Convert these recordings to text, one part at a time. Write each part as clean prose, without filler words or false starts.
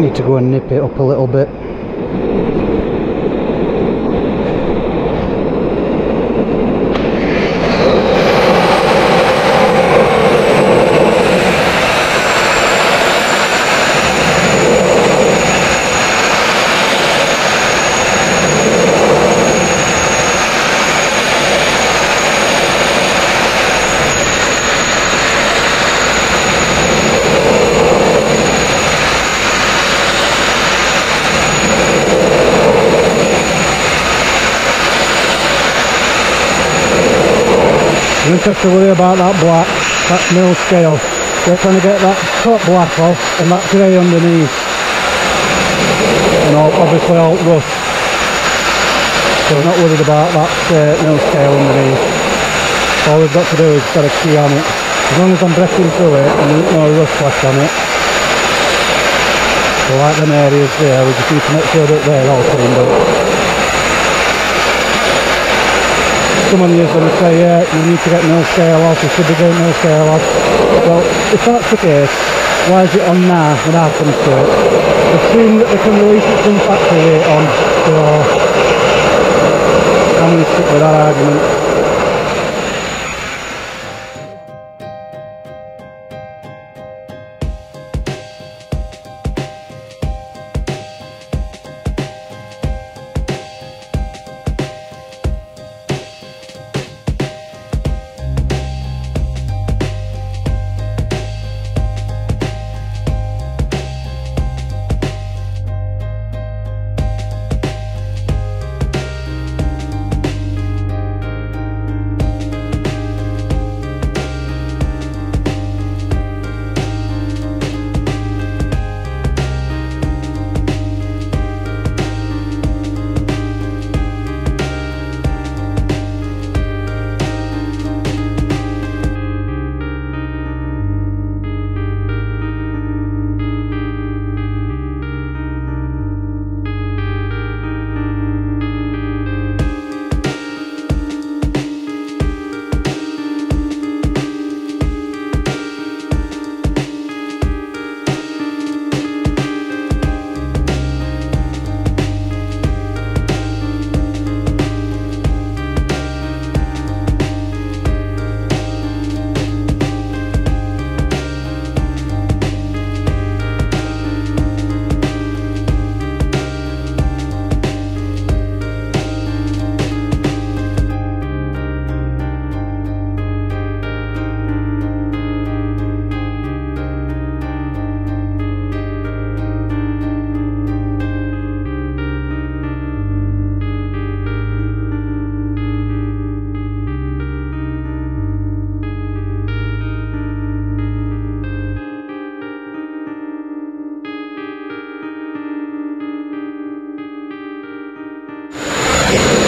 Need to go and nip it up a little bit. You don't have to worry about that black, that's mill scale. We're trying to get that top black off and that grey underneath. And obviously all rust. So we're not worried about that mill scale underneath. All we've got to do is get a key on it. As long as I'm breaking through it and there's no rust left on it. So like them areas there, we just need to make sure that they're all cleaned up. Someone is going to say, yeah, you need to get mill scale off, you should be getting mill scale off. Well, if that's the case, why is it on now when I come to it? Assume that they can release it from factory weight on, so I'm going to stick with that argument.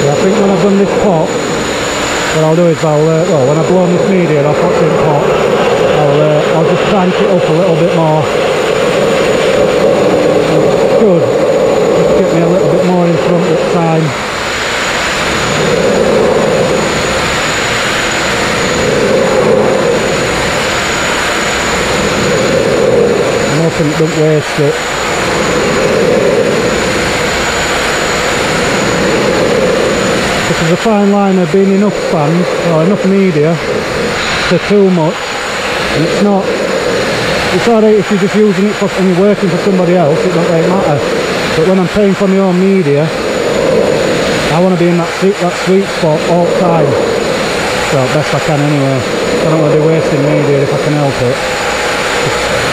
I think when I've done this pot, what I'll do is well, when I've blown this media off what's in pot, I'll just crank it up a little bit more. It's good, just get me a little bit more in front at the time. I'm hoping it don't waste it. This is a fine line of being enough sand or enough media to too much, and it's not. It's alright if you're just using it for and you're working for somebody else, it don't really matter. But when I'm paying for my own media, I want to be in that sweet spot all the time. So best I can anyway. I don't want to be wasting media if I can help it.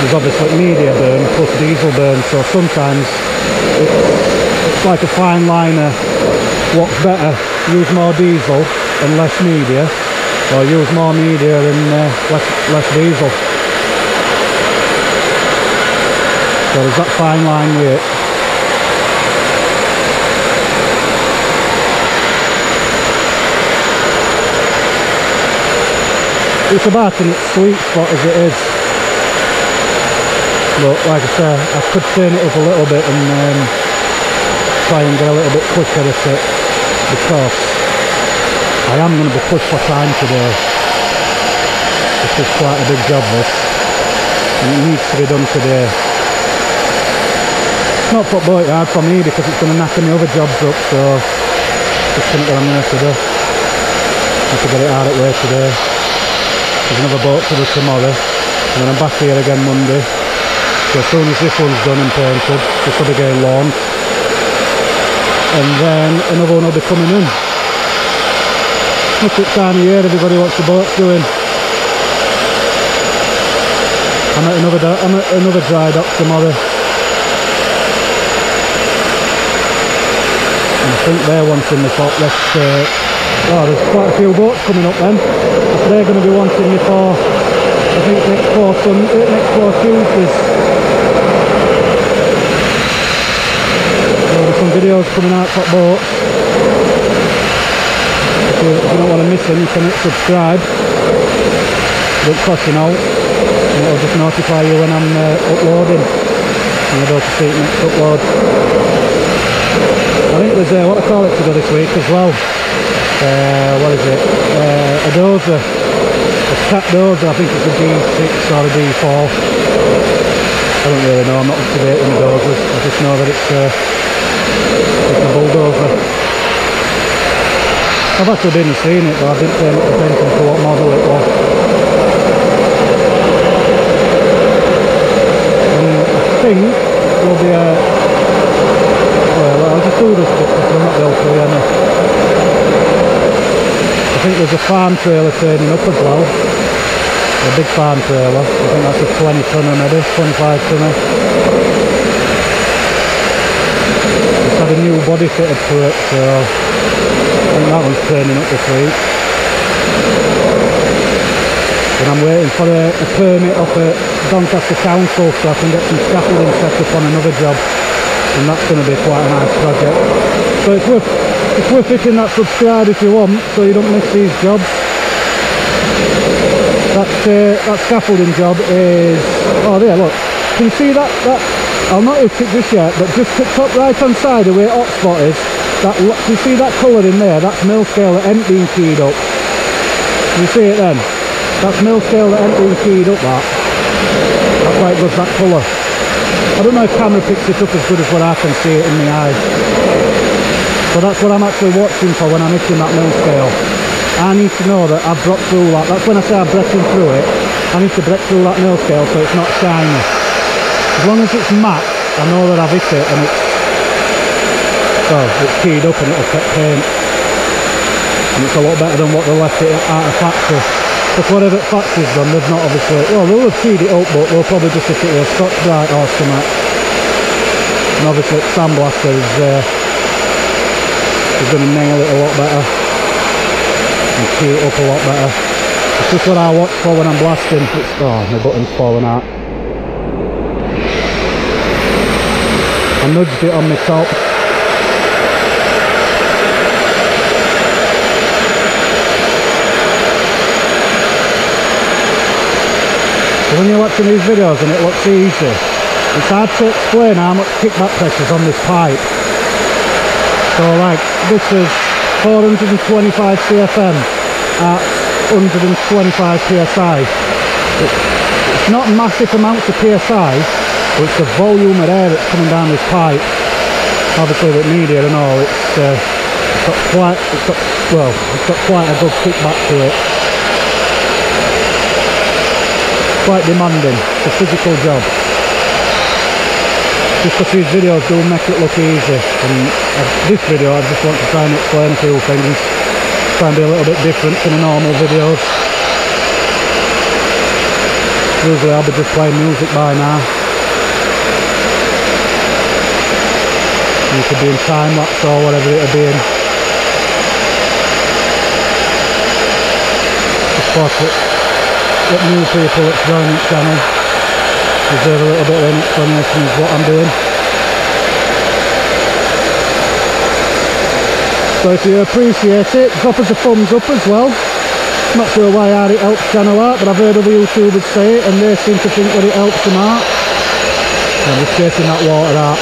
There's obviously media burn plus diesel burn, so sometimes it's like a fine line of what's better. Use more diesel and less media, or use more media and less diesel. So there's that fine line with it. It's about in its sweet spot as it is. But like I say, I could turn it up a little bit and try and get a little bit quicker at it, because I am going to be pushed for time today. This is quite a big job, this, and it needs to be done today. It's not put boat yard for me because it's going to knacker my other jobs up, so just think what I'm going to have to do. Have to get it out of the way today. There's another boat to do tomorrow, and then I'm back here again Monday. So as soon as this one's done and painted, this will be getting launched, and then another one will be coming in. Look at time of year, everybody wants the boats doing. I'm at another dry dock tomorrow. And I think they're wanting me for, well, there's quite a few boats coming up then. So they're going to be wanting me for, I think next 4 Tuesdays. There'll be some videos coming out for boats. If you don't want to miss them, you can hit subscribe. It don't cost you now. And it'll just notify you when I'm uploading. And you'll be able to see it next upload. I think there's what I call it to go this week as well. What is it? A dozer. A cat dozer. I think it's a D6 or a D4. I don't really know. I'm not up to date with the dozers. I just know that it's a bulldozer. I've actually been and seen it, but I didn't pay much attention to what model it was. And I think there'll be a... well, I'll just do this bit because I'm not able to, I think there's a farm trailer turning up as well. A big farm trailer. I think that's a 20 tonner maybe, 25 tonner. It's had a new body fitted to it, so I think that one's turning up this week. And I'm waiting for a permit off at Doncaster Council so I can get some scaffolding set up on another job. And that's going to be quite a nice project. So it's worth hitting that subscribe if you want, so you don't miss these jobs. That scaffolding job is... oh there, look. Can you see that? I'll not hit it just yet, but just the top right hand side of where hotspot is, can you see that colour in there? That's mill scale that ain't been keyed up. Can you see it then? That's mill scale that ain't been keyed up, that. That's why it does that colour. I don't know if camera picks it up as good as what I can see it in my eye. So that's what I'm actually watching for when I'm hitting that mill scale. I need to know that I've broke through that. That's when I say I'm breaking through it. I need to break through that mill scale so it's not shiny. As long as it's matte, I know that I've hit it and it's... well, it's keyed up and it'll take paint. And it's a lot better than what they left it out of factory. Because whatever factory's done, they've not obviously... well, they'll have keyed it up, but they'll probably just hit it with a Scotch Brite or something. And obviously SandBlasting is going to nail it a lot better. And key it up a lot better. It's just what I watch for when I'm blasting. It's... oh, my button's falling out. I nudged it on my top. When you're watching these videos and it looks easy, it's hard to explain how much kickback pressure's on this pipe. So like, this is 425 CFM at 125 PSI. It's not massive amounts of PSI, but it's the volume of air that's coming down this pipe. Obviously with media and all, it's got quite a good kickback to it. Quite demanding. It's a physical job. Just because these videos do make it look easy, and this video I just want to try and explain a few things, try and be a little bit different to the normal videos. Usually I'll be just playing music by now. You could be in time lapse or whatever it'll be in. Just for what new people that's joining the channel deserve a little bit of an explanation of what I'm doing. So if you appreciate it, drop us a thumbs up as well. Not sure why it helps channel out, but I've heard other YouTubers say it and they seem to think that it helps them out. I'm just chasing that water out,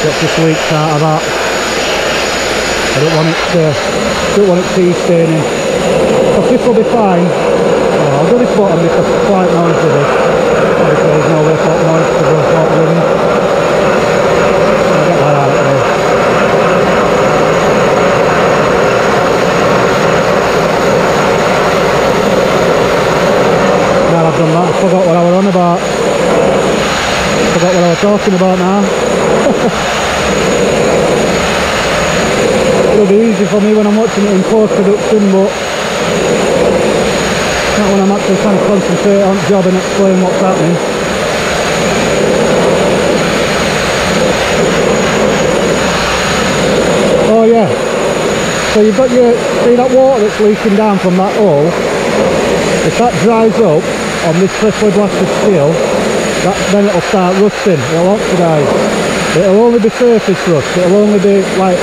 get this leaks out of that. I don't want it tea staining. But this will be fine. I'll do this bottom because it's quite noisy this. Obviously there's no way for noise to go hot wind. from that. I forgot what I was on about. Forgot what I was talking about now. It'll be easy for me when I'm watching it in post-production, but not when I'm actually trying to concentrate on the job and explain what's happening. Oh yeah, so you've got your, see that water that's leaking down from that hole? If that dries up on this freshly blasted steel, then it'll start rusting, it'll oxidise. It'll only be surface rust, it'll only be like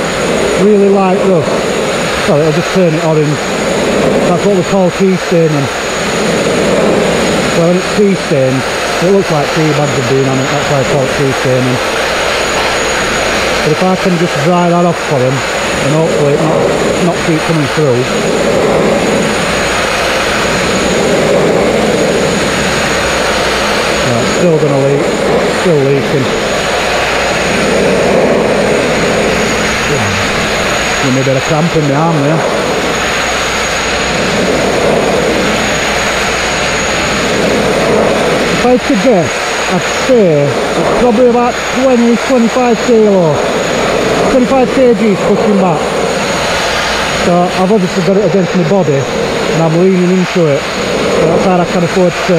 really light rust. Sorry, it'll just turn it orange. That's what we call tea staining. So when it's tea stained, it looks like tea bags have been on it, that's why I call it tea staining. But if I can just dry that off for them, and hopefully it not keep coming through. No, it's still going to leak, still leaking. Give me a bit of cramp in my arm there. If I could guess, I'd say it's probably about 20-25 kilo, 25 kgs pushing back. So I've obviously got it against my body and I'm leaning into it. So that's how I can afford to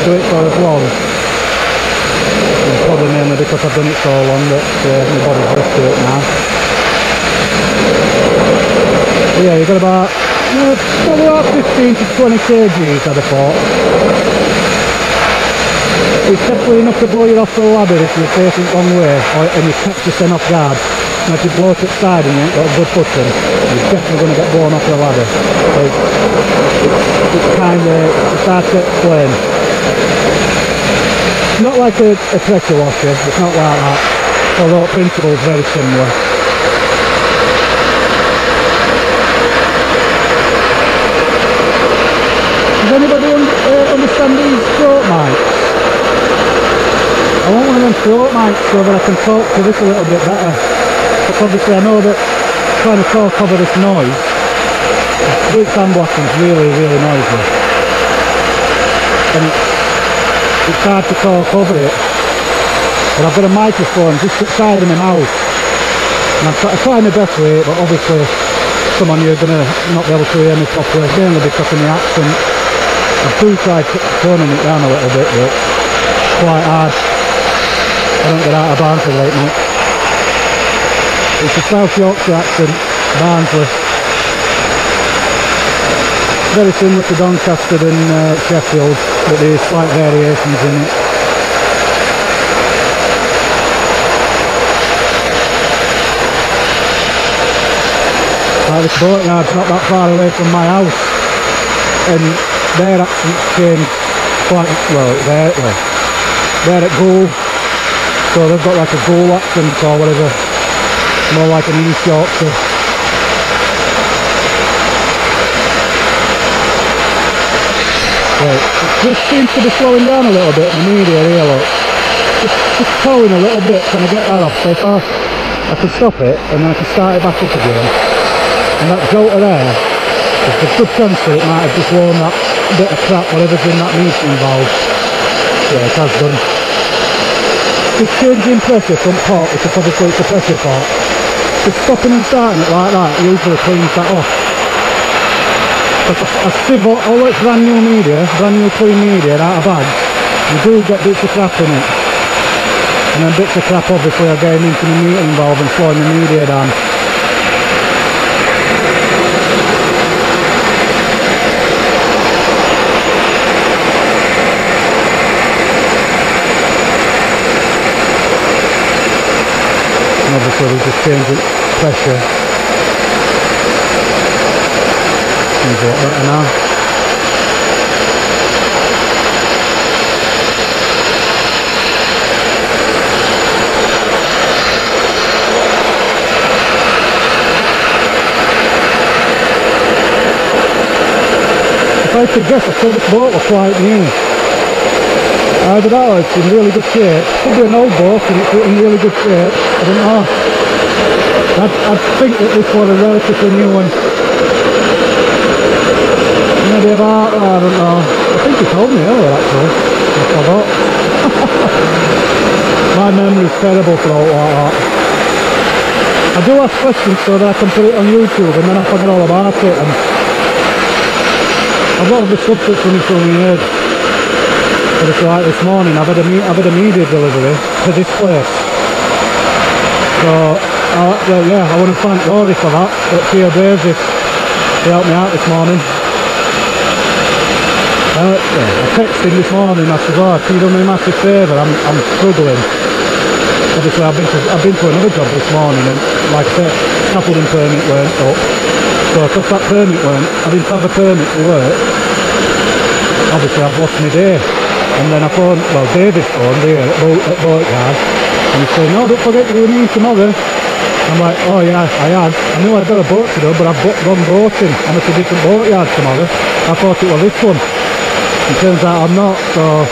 do it for as long. And probably mainly because I've done it so long that my body's used to it now. But yeah, you've got about, probably about 15 to 20 kgs I'd have thought. It's definitely enough to blow you off the ladder if you're facing the wrong way, and you catch yourself off guard. And if you blow it side and you ain't got a good footing, you're definitely going to get blown off the ladder. So it's kind of, it's hard to explain. It's not like a pressure washer, it's not like that, although the principle is very similar. Does anybody understand these throat mics? I want one of them throat mics so that I can talk to this a little bit better. But obviously I know that trying to talk over this noise, with SandBlasting is really, really noisy. And it's hard to talk over it. But I've got a microphone just outside of my mouth. And I'm trying my best with it, but obviously some of you are going to not be able to hear me properly, mainly because of my accent. I do try toning it down a little bit, but it's quite hard. I don't get out of Barnsley late night. It's a South Yorkshire accent, Barnsley. Very similar to Doncaster and Sheffield, but there's slight variations in it. Like this boatyard's not that far away from my house, and their accents change quite well. They're at Goal, so they've got like a Goal accent or whatever, more like an East Yorkshire. Right, it just seems to be slowing down a little bit in the media here, look. Just towing a little bit, can I get that off? So if I can stop it and then I can start it back up again. And that jolter there, there's a good chance that it might have just worn that bit of crap, whatever's in that metering valve. Yeah, it has done. Just changing pressure from pot, because obviously it's a pressure pot. Just stopping and starting it like that usually cleans that off. A civil, although it's brand new media, brand new clean media out of bags, you do get bits of crap in it. And then bits of crap obviously are getting into the metering valve and slowing the media down. And obviously we're just changing pressure. Seems a lot better now. If I could guess, I thought this boat was quite new. Either that or it's in really good shape. Could be an old boat and it's in really good shape. I don't know. I'd think that this was a relatively new one. Maybe Maybe about, I don't know. I think he told me earlier actually. I forgot. My memory's terrible for all like that. I do ask questions so that I can put it on YouTube and then I forget all about it. And I've got the subjects running through my head. But it's like this morning I've had a media delivery to this place. So, well, yeah, I want to thank Rory for that. But Theo Daisy, he helped me out this morning. Yeah, I texted him this morning. I said, "Oh, can you do me a massive favour? I'm struggling." Obviously, I've been to another job this morning, and like I said, scaffolding permit weren't up. So because that permit weren't, I didn't have a permit to work. Obviously, I've lost my day. And then I phoned, well, David phoned here at Boatyard, and he said, "No, don't forget you're with me tomorrow." I'm like, "Oh yeah, I had. I knew I'd got a boat to do, but I've gone boating. I'm at a different boatyard tomorrow. I thought it was this one." It turns out I'm not, so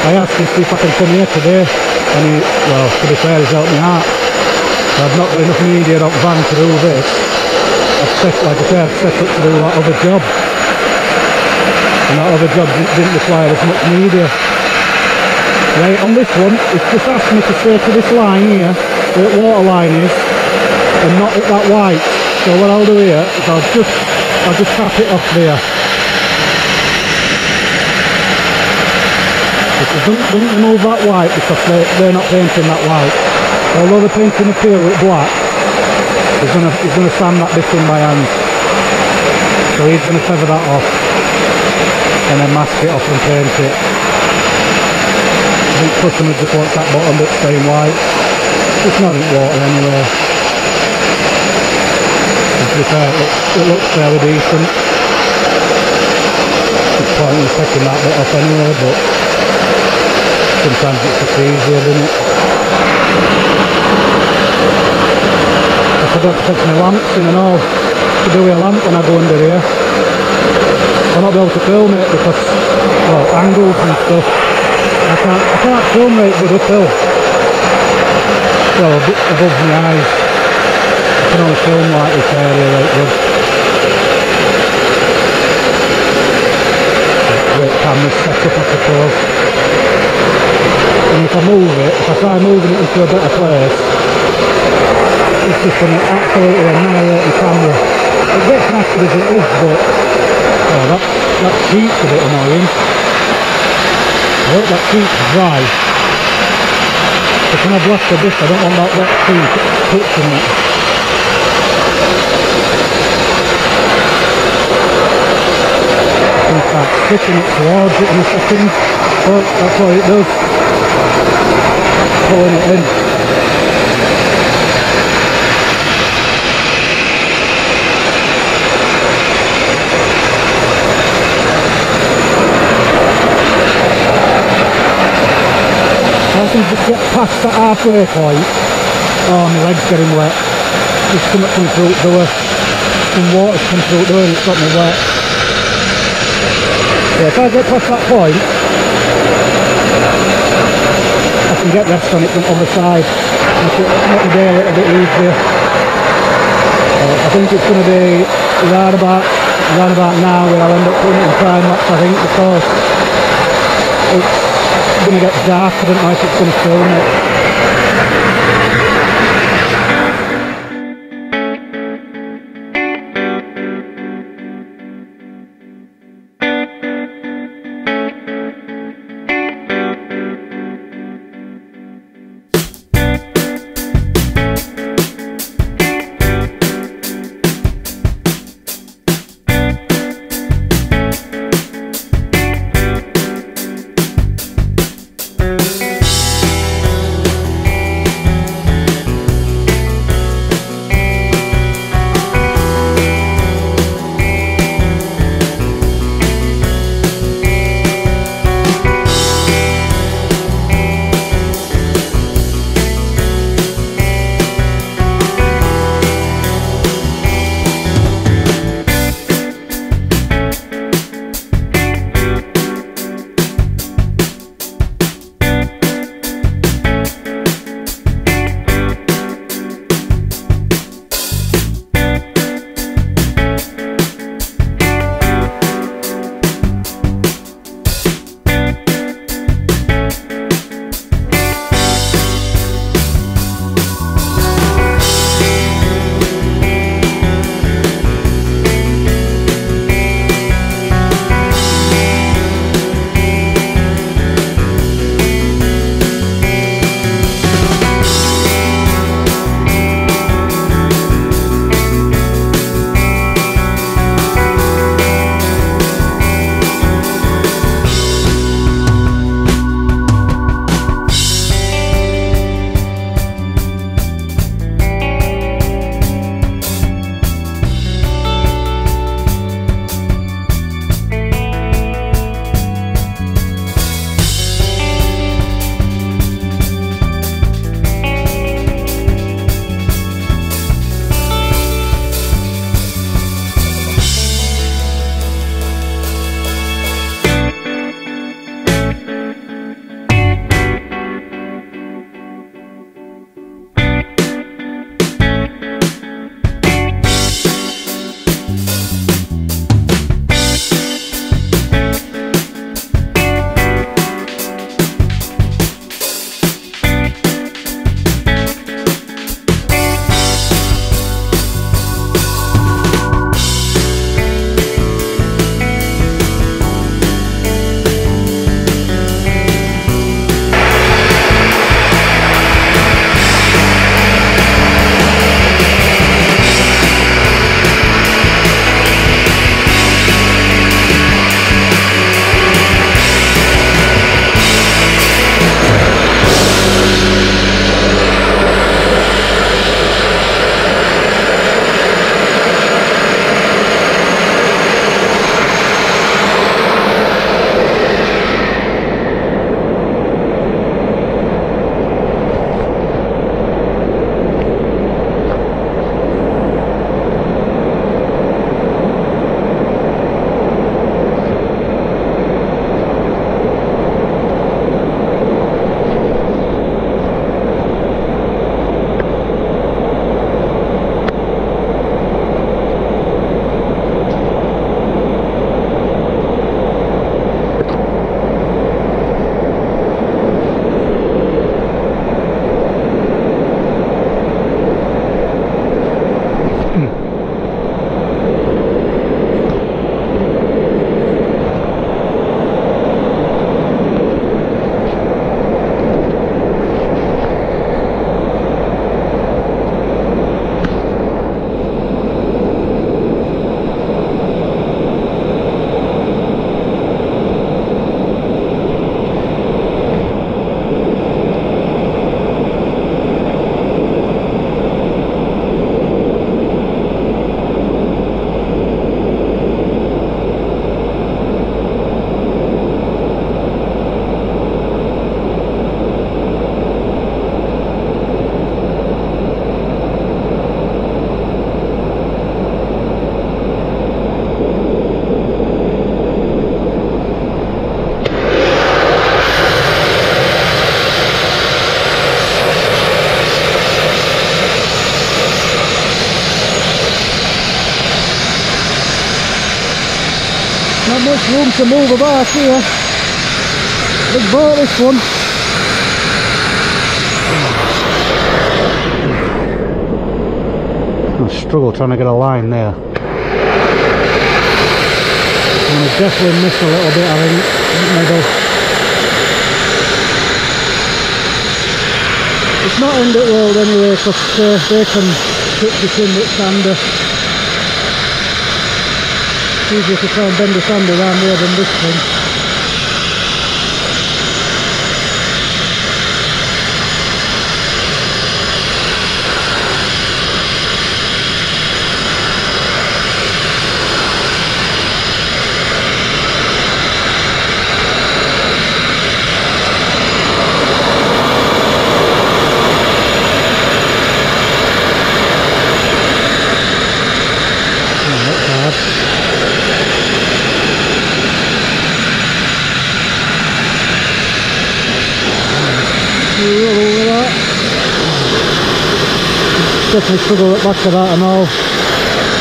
I asked him to see if I can come here today, and he, well, to be fair, he's helped me out. So I've not got enough media on van to do this. Like I said, I've set up to do that other job. And that other job didn't require as much media. Right, on this one, it's just asked me to stay to this line here, where the water line is, and not at that white. So what I'll do here is I'll just tap it off there. Don't remove that white because they're not painting that white. Although they're painting the tail with black, he's gonna sand that bit in by hand. So he's gonna feather that off and then mask it off and paint it. I think customer just wants that bottom bit staying white. It's not in water anyway. To be fair, it looks fairly decent. It's pointless taking that bit off anyway, but sometimes it's just easier, isn't it? I forgot to take my lamps in and all to do with a lamp when I go under here. I'll not be able to film it because, well, angles and stuff. I can't film right good uphill. Well, a bit above my eyes. I can only film like this area right good. Great camera set up, I suppose. And if I move it, if I try moving it into a better place, it's just going to absolutely annihilate the camera. It gets knackered as it is, but oh, that sheet's a bit annoying. I hope that sheet's dry. But when I blast the disc, I don't want that wet sheet touching it. And start sticking it towards it in a second. Oh, that's what it does. Pulling it in. I can just get past that halfway point. Oh, my leg's getting wet. There's too much coming through the door. Some water's come through the door and it's got me wet. Yeah, if I get past that point, I can get rest on it from the other side. Make the day a little bit easier. I think it's going to be around about now where I'll end up putting it in time lapse, I think, because it's going to get dark. I don't know if it's going to film it. much room to move about here. Big boat this one. I struggle trying to get a line there. I'm going to definitely miss a little bit, I think, in the middle. It's not end of the world anyway, because they can pitch it in with sander. It's easier to try and bend the sander around here than this thing. Definitely struggle at back to that and all.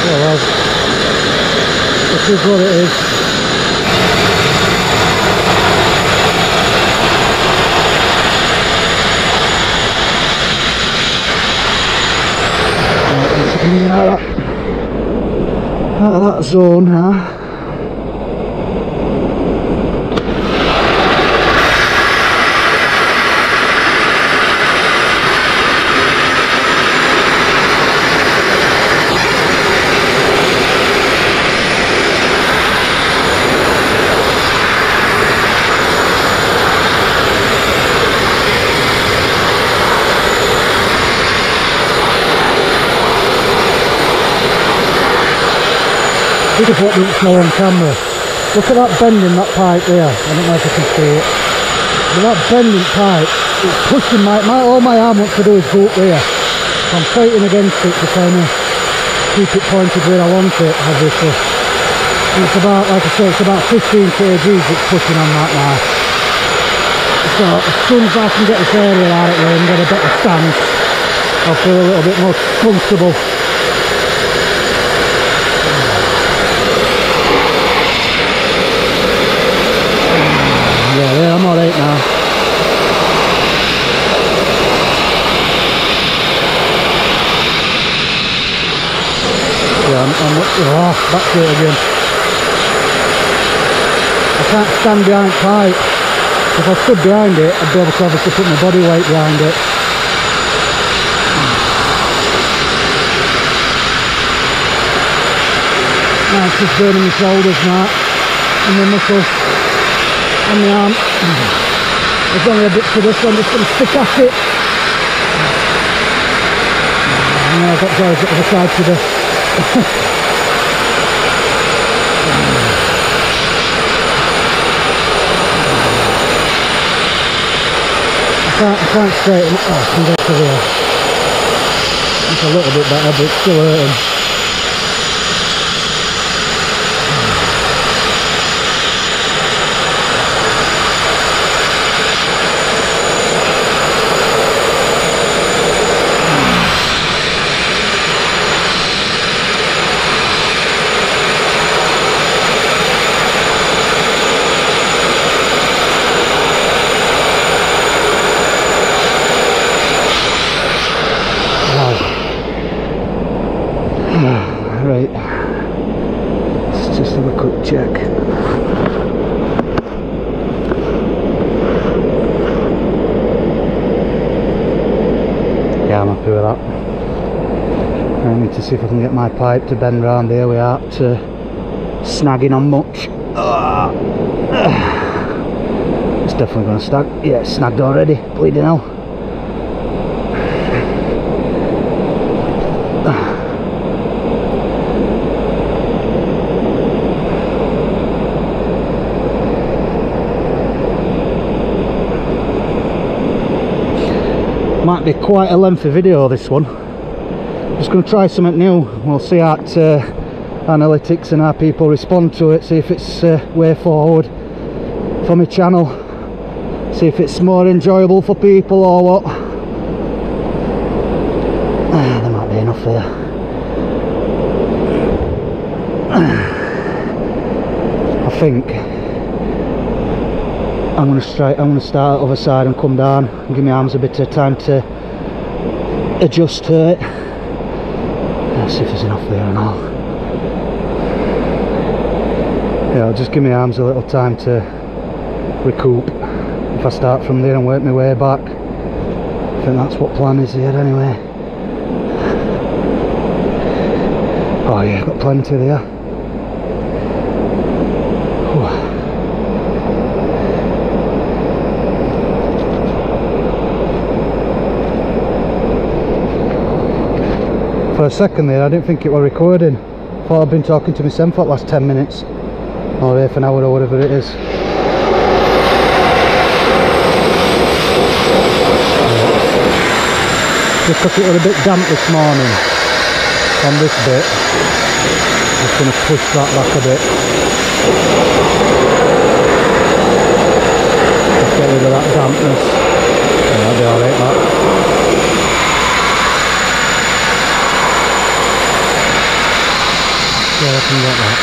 Oh well, this is what it is. Out of that zone now. Look at what looks now on camera. Look at that bend in that pipe there. I don't know if you can see it. But that bending pipe, it's pushing all my arm wants to do is go up there. So I'm fighting against it to kind of keep it pointed where I want it, obviously. And it's about, like I say, it's about 15 kgs it's pushing on that now. So as soon as I can get this area out of the way and get a better stance, I'll feel a little bit more comfortable. Yeah, I'm alright now. Yeah, I'm back to it again. I can't stand behind pipe. If I stood behind it, I'd be able to obviously put my body weight behind it. Now it's just burning my shoulders now, and my muscles. On the arm. There's only a bit to this, so I'm just going to stick at it. And I've got to go to the other side to the... I can't straighten it. Oh, I can get to there. It's a little bit better, but it's still hurting. Right, let's just have a quick check. Yeah, I'm happy with that. I need to see if I can get my pipe to bend round here without snagging on much. It's definitely going to snag. Yeah, it's snagged already, bleeding hell. Might be quite a lengthy video, this one. Just going to try something new. We'll see how analytics and how people respond to it, see if it's way forward for my channel, see if it's more enjoyable for people or what. There might be enough there. I think I'm going to start other side and come down and give my arms a bit of time to adjust to it. Let's see if there's enough there and all. Yeah, I'll just give my arms a little time to recoup if I start from there and work my way back. I think that's what plan is here anyway. Oh yeah, got plenty there. For a second there, I didn't think it were recording. Thought I'd been talking to myself for the last 10 minutes. Or half an hour or whatever it is. Just because it was a bit damp this morning on this bit, I'm just going to push that back a bit. Just get rid of that dampness. Yeah, that'll be alright, that. Yeah, I can get that.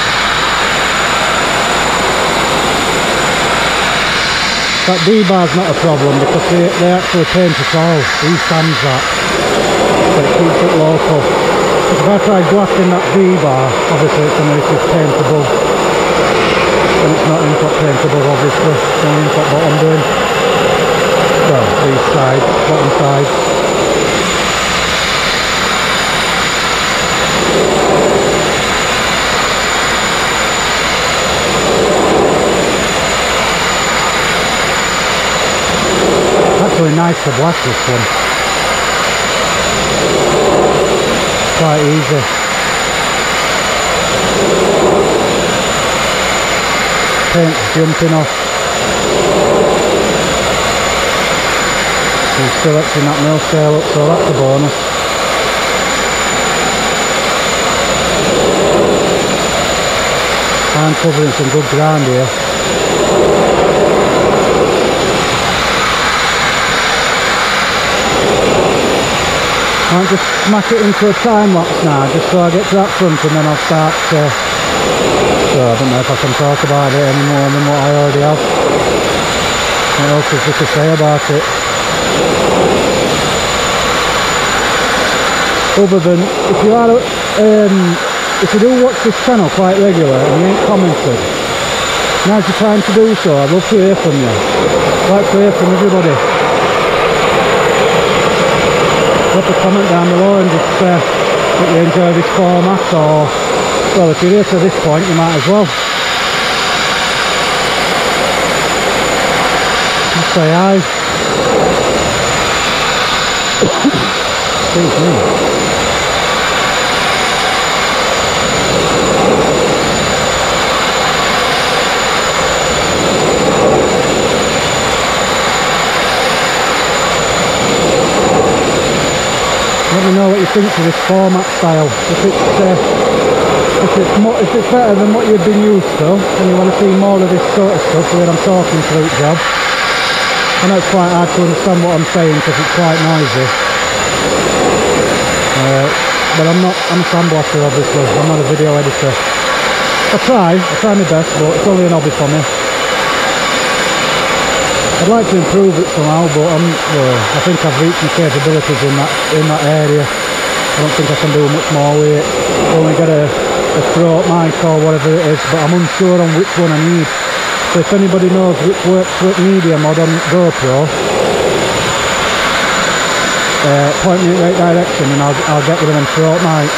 That D-bar's not a problem because they actually paint it all. He sands that, so it keeps it local. If I try blasting that D-bar, obviously it's going to be paintable. And it's not input paintable, obviously. It's only input bottom doing. Well, these sides, bottom sides. Really nice to blast this one. Quite easy. Paint's jumping off. I'm still etching that mill scale up, so that's a bonus. I'm covering some good ground here. I'll just smack it into a time lapse now, just so I get to that front and then I'll start so I don't know if I can talk about it any more than what I already have. What else is there to say about it? Other than, if you do watch this channel quite regular and you ain't commented, now's your time to do so. I'd love to hear from you. I'd like to hear from everybody. Drop a comment down below and just if you enjoy this format, or well, if you're here to this point you might as well just say hi. Excuse me. Let me know what you think of this format style. If it's better than what you've been used to, and you want to see more of this sort of stuff where I'm talking through the job. I know it's quite hard to understand what I'm saying because it's quite noisy. But I'm a SandBlaster obviously, I'm not a video editor. I try my best, but it's only an hobby for me. I'd like to improve it somehow, but I think I've reached my capabilities in that area. I don't think I can do much more with it. I've only got a throat mic or whatever it is, but I'm unsure on which one I need. So if anybody knows which works with media mod on GoPro, point me in the right direction and I'll get rid of them throat mics.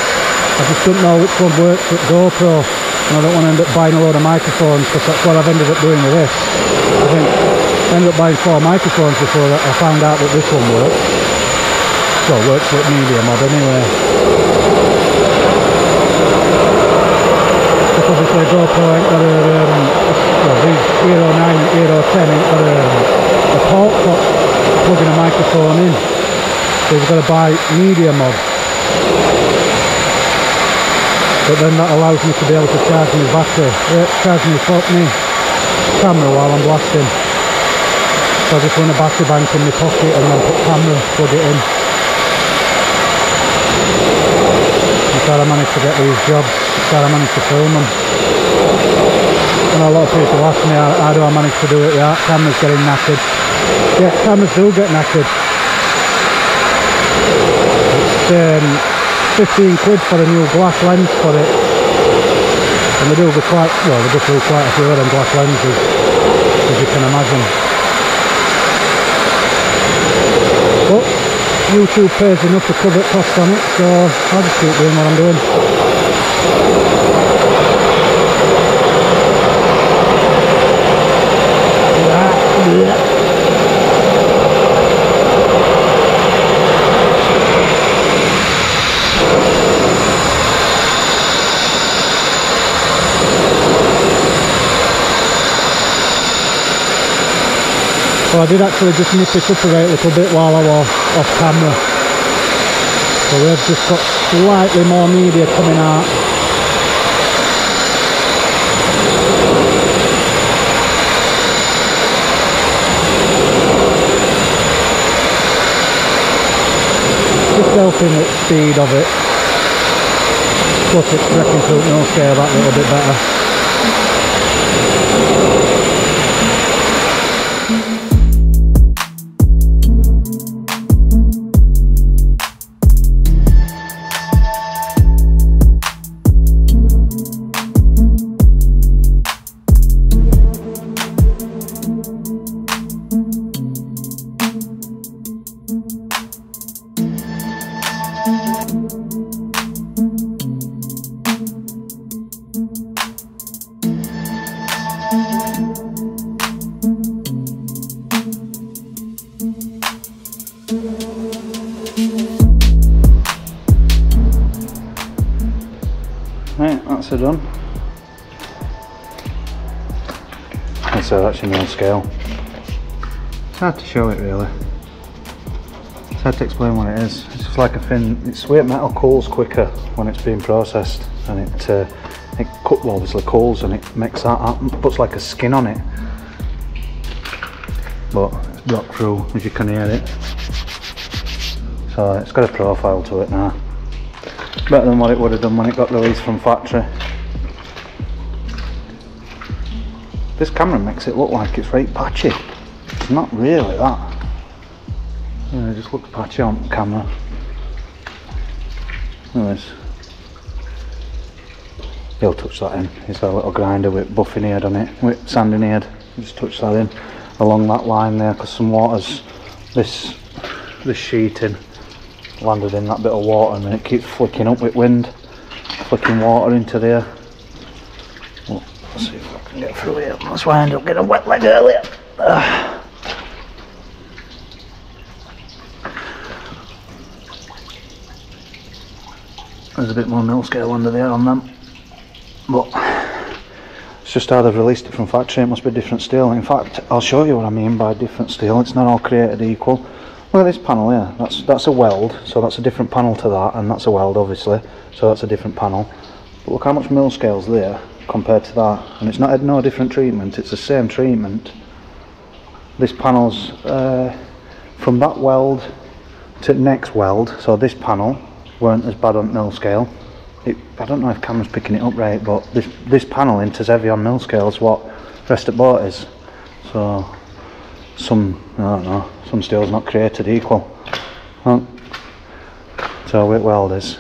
I just don't know which one works with GoPro, and I don't want to end up buying a load of microphones because that's what I've ended up doing with this. I ended up buying 4 microphones before I found out that this one works. Well, works with media mod anyway. Because obviously GoPro ain't got these Euro 9, Euro 10 ain't got a port for plugging a microphone in. So you've got to buy media mod. But then that allows me to be able to charge my battery, charge my camera while I'm blasting. So I just run a battery bank in my pocket and then put camera, plug it in. That's how I managed to get these jobs, that's how I managed to film them. know a lot of people ask me how do I manage to do it without cameras getting knackered. Yeah, cameras do get knackered. It's 15 quid for a new glass lens for it. And they do go quite, well, they go through quite a few of them glass lenses, as you can imagine. But YouTube pays enough to cover costs on it, so I'll just keep doing what I'm doing. So I did actually just nip it up a little bit while I was off camera. So we've just got slightly more media coming out. Just helping the speed of it. Plus it's wrecking through no scale that little bit better. Right, that's it done. So that's your mill scale. It's hard to show it really. It's hard to explain what it is. It's just like a thin, it's where metal cools quicker when it's being processed, and it obviously cools and it makes that up, puts like a skin on it. But it's blocked through, as you can hear it. So it's got a profile to it now. Better than what it would have done when it got released from factory. This camera makes it look like it's very patchy. It's not really that. Yeah, it just looks patchy on camera. Anyways, he'll touch that in. He's got a little grinder with buffing head on it, with sanding head. Just touch that in along that line there, because some water's this sheeting landed in that bit of water, and then it keeps flicking up with wind, flicking water into there. Well, let's see if I can get through here. That's why I ended up getting a wet leg earlier. There's a bit more mill scale under there on them, but it's just how they've released it from factory. It must be different steel. In fact, I'll show you what I mean by different steel. It's not all created equal. Look at this panel here, that's a weld, so that's a different panel to that, and that's a weld obviously, so that's a different panel. But look how much mill scale's there compared to that, and it's not had no different treatment, it's the same treatment. This panel's from that weld to next weld, so this panel weren't as bad on mill scale. I don't know if camera's picking it up right, but this panel ain't as heavy on mill scale as what the rest of the boat is. So some, I don't know, some steel's not created equal. So with welders,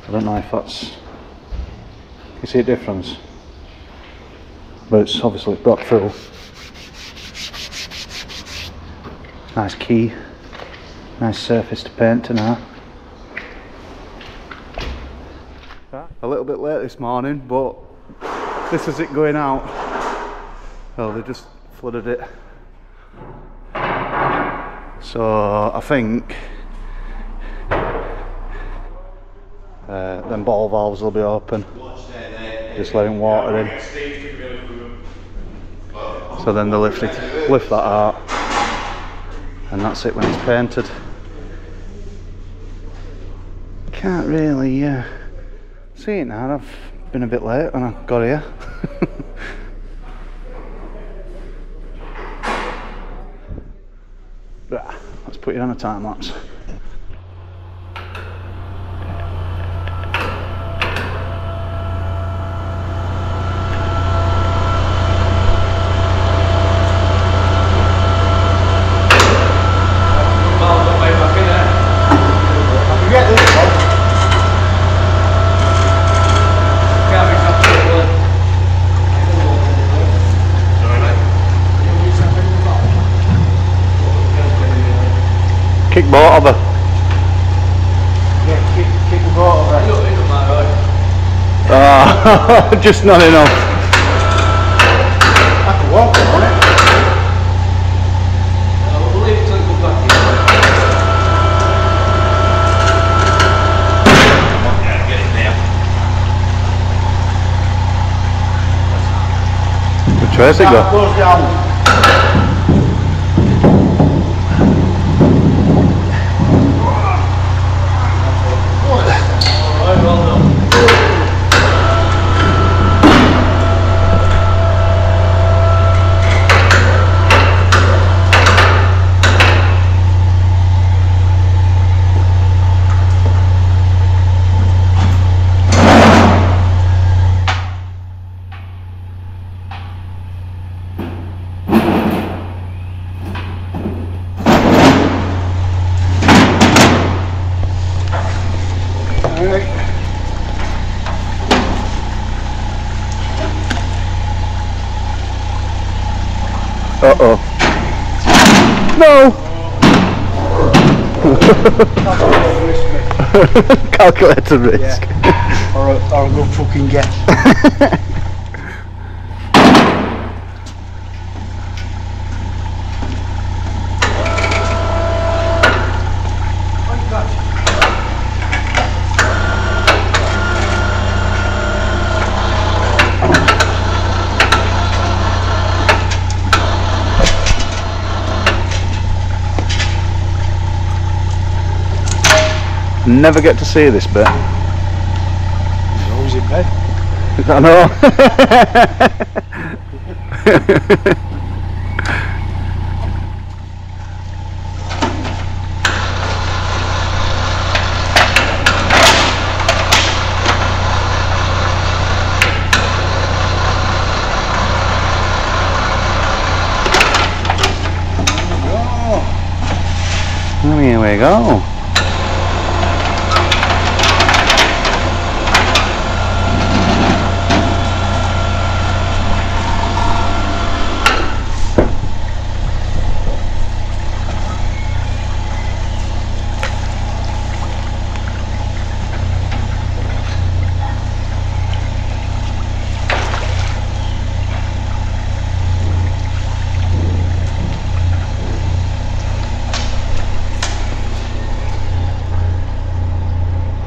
I don't know if that's, you see a difference, but it's obviously got through. Nice key, nice surface to paint to now. A little bit late this morning, but this is it going out. Well, they just flooded it. So I think them ball valves will be open, just letting water in. So then they'll lift that out, and that's it when it's painted. Can't really see it now. I've been a bit late when I got here. Let's put you on a time lapse. Kick boat over. Yeah, kick the boat over. Ah, just not enough. I can walk it, won't it? We'll leave it till it comes back in. Yeah, get it there. Which way has it go? Close down. Alright, well done. Uh-oh. No! Calculated risk. Yeah. or a good fucking guess. Never get to see this bit. He's always in bed. I know. Well, here we go.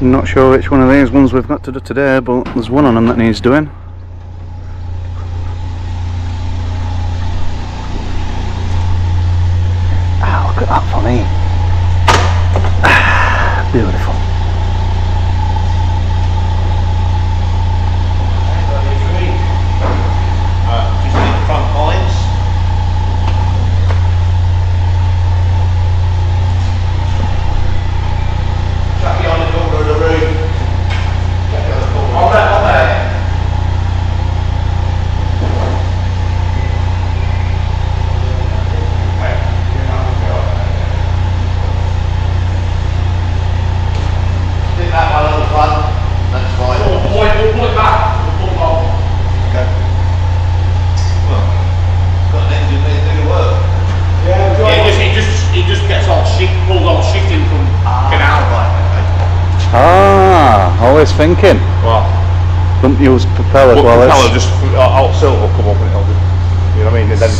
I'm not sure which one of these ones we've got to do today, but there's one on them that needs doing. Ah, look at that for me. Ah, beautiful. Just in front points. Chuck it on the corner of the room. Chuck it on the corner. On there, on there. Stick that one on the front. That's fine. We'll pull it back. We'll pull it off. Okay. Well, got an engine there to do the work. Yeah, It just gets all pulls all shifting from get out. Right, okay. Ah, always thinking. Well, Don't use propeller but while propeller it's... just alt silt will come up and it'll just, you know what I mean, and then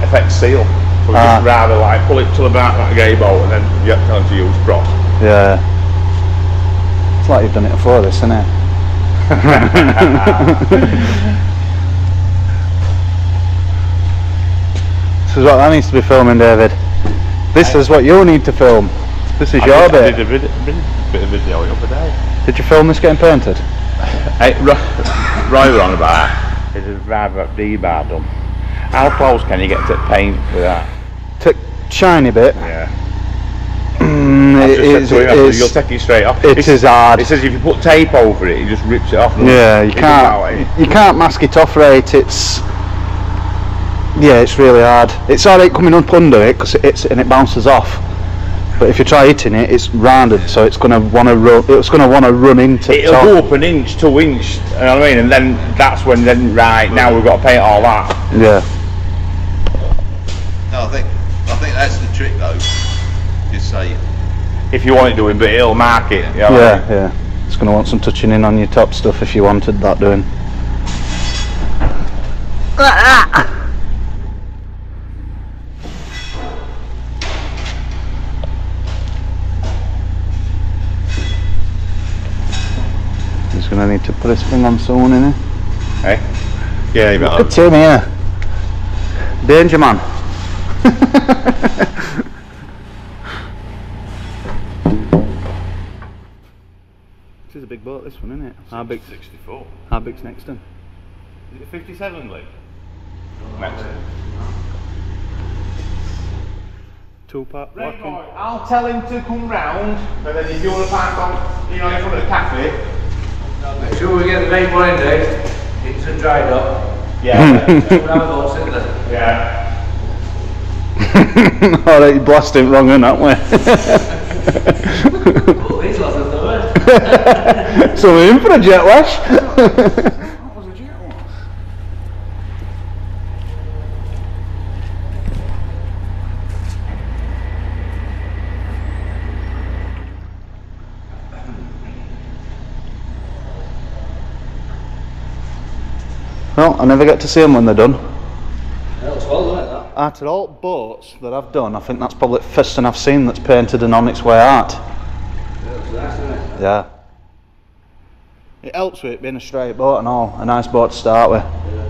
affects seal. So we just rather like pull it till about that gay bolt and then you tell them to use prop. Yeah. It's like you've done it before this, isn't it? This is what that needs to be filming, David. This is what you need to film. This is your bit. I did a bit of video the other day. Did you film this getting painted? Right on about that. It is rather rebar done. How close can you get to paint with that? Shiny bit. Yeah. You'll take it straight off. It is hard. It says if you put tape over it, it just rips it off. Yeah, you can't mask it off right. It's really hard. It's alright coming up under it because it bounces off. But if you try hitting it, it's rounded, so it's gonna want to run. It's gonna want to run into. It'll go up an inch, 2 inch. You know what I mean? And then that's when right now we've got to paint all that. Yeah. No, I think that's the trick though. Just say if you want it doing, but it'll mark it. You know what I mean? Yeah. It's going to want some touching in on your top stuff if you wanted that doing. He's going to need to put his thing on soon, isn't he? Hey? Yeah, you better. Good team here. Danger man. This is a big boat, this one, isn't it? How big? 64. How big's next one? Is it 57, Lee? Next. Two-part. I'll tell him to come round, but then if you want to park on, in front of the cafe. Make sure we get the main one in there. It's a dry dock. Yeah. We'll have a boat in there. Yeah. Alright, you blasted it wrong in that way. Oh, these lots of them. So we're in for a jet wash. Well, I never get to see them when they're done. That looks well, doesn't it, that? Out of all boats that I've done, I think that's probably the first one I've seen that's painted and on its way out. That looks nice, doesn't it? Yeah. It helps with it being a straight boat and all. A nice boat to start with. Yeah.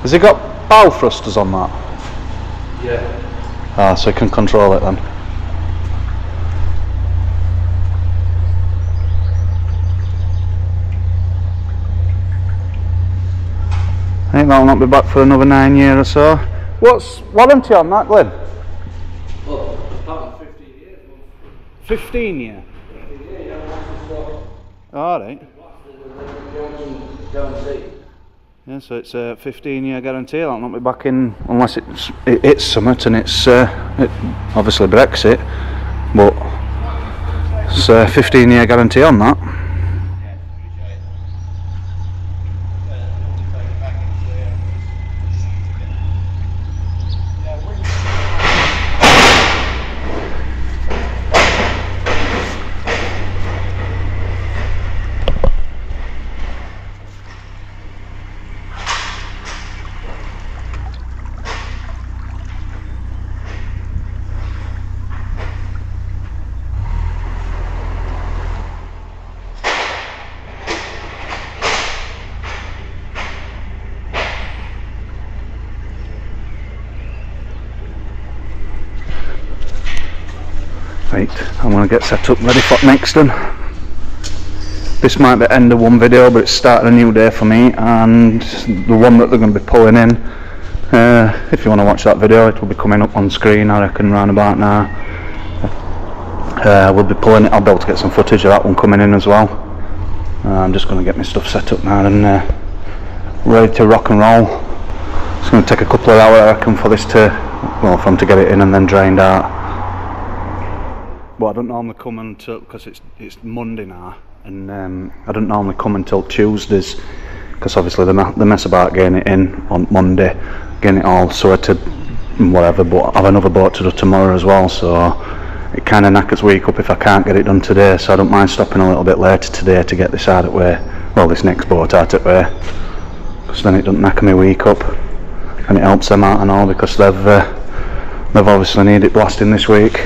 Has it got bow thrusters on that? Yeah. Ah, so you can control it then. I think that'll not be back for another 9 years or so. What's warranty on that, Glenn? Well, apart from 15 years. 15 year? 15 years, you don't want to stop. Alright. Guarantee. Yeah, so it's a 15-year guarantee. That'll not be back in unless it's summit and it's obviously Brexit, but it's a 15-year guarantee on that. Right, I'm going to get set up ready for next one. This might be the end of one video, but it's starting a new day for me, and the one that they're going to be pulling in, if you want to watch that video, it will be coming up on screen, I reckon, round about now. We'll be pulling it. I'll be able to get some footage of that one coming in as well. I'm just going to get my stuff set up now and ready to rock and roll. It's going to take a couple of hours, I reckon, for this to, well, for them to get it in and then drained out. But I don't normally come until, because it's Monday now, and I don't normally come until Tuesdays, because obviously they mess about getting it in on Monday, getting it all sorted and whatever, but I have another boat to do tomorrow as well, so it kind of knackers week up if I can't get it done today, so I don't mind stopping a little bit later today to get this out of the way, well, this next boat out of the way, because then it doesn't knacker me week up, and it helps them out and all, because they've obviously needed blasting this week.